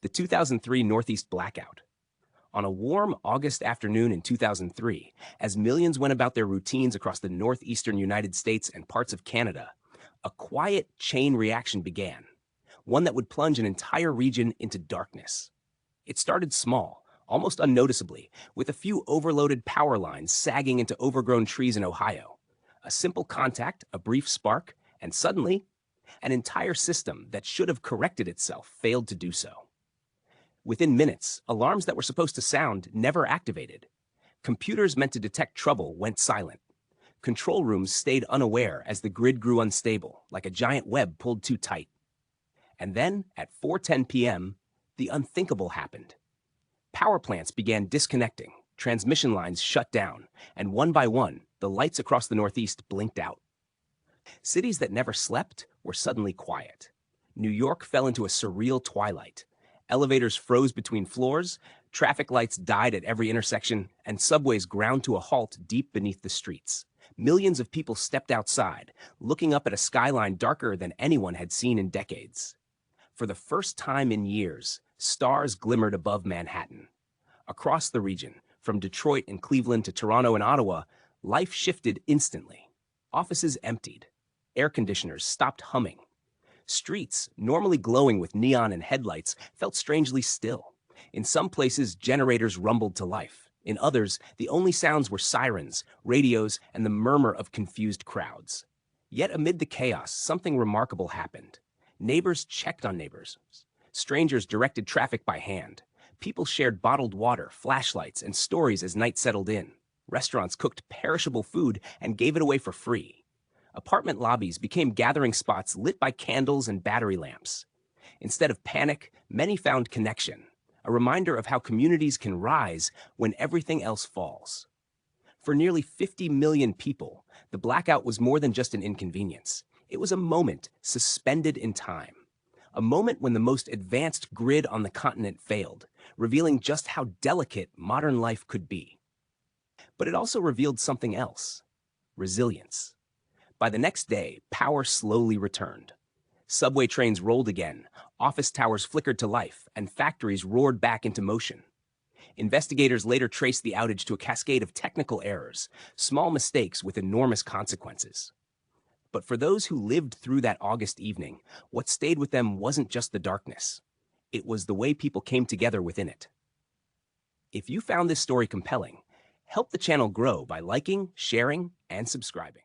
the 2003 Northeast Blackout. On a warm August afternoon in 2003, as millions went about their routines across the northeastern United States and parts of Canada, a quiet chain reaction began, one that would plunge an entire region into darkness. It started small, almost unnoticeably, with a few overloaded power lines sagging into overgrown trees in Ohio. A simple contact, a brief spark, and suddenly, an entire system that should have corrected itself failed to do so. Within minutes, alarms that were supposed to sound never activated. Computers meant to detect trouble went silent. Control rooms stayed unaware as the grid grew unstable, like a giant web pulled too tight. And then, at 4:10 p.m., the unthinkable happened. Power plants began disconnecting, transmission lines shut down, and one by one, the lights across the Northeast blinked out. Cities that never slept were suddenly quiet. New York fell into a surreal twilight. Elevators froze between floors, traffic lights died at every intersection, and subways ground to a halt deep beneath the streets. Millions of people stepped outside, looking up at a skyline darker than anyone had seen in decades. For the first time in years, stars glimmered above Manhattan. Across the region, from Detroit and Cleveland to Toronto and Ottawa, life shifted instantly. Offices emptied. Air conditioners stopped humming. Streets, normally glowing with neon and headlights, felt strangely still. In some places, generators rumbled to life. In others, the only sounds were sirens, radios, and the murmur of confused crowds. Yet amid the chaos, something remarkable happened. Neighbors checked on neighbors. Strangers directed traffic by hand. People shared bottled water, flashlights, and stories as night settled in. Restaurants cooked perishable food and gave it away for free. Apartment lobbies became gathering spots lit by candles and battery lamps. Instead of panic, many found connection, a reminder of how communities can rise when everything else falls. For nearly 50 million people, the blackout was more than just an inconvenience. It was a moment suspended in time. A moment when the most advanced grid on the continent failed, revealing just how delicate modern life could be. But it also revealed something else: resilience. By the next day, power slowly returned. Subway trains rolled again, office towers flickered to life, and factories roared back into motion. Investigators later traced the outage to a cascade of technical errors, small mistakes with enormous consequences. But for those who lived through that August evening, what stayed with them wasn't just the darkness. It was the way people came together within it. If you found this story compelling, help the channel grow by liking, sharing, and subscribing.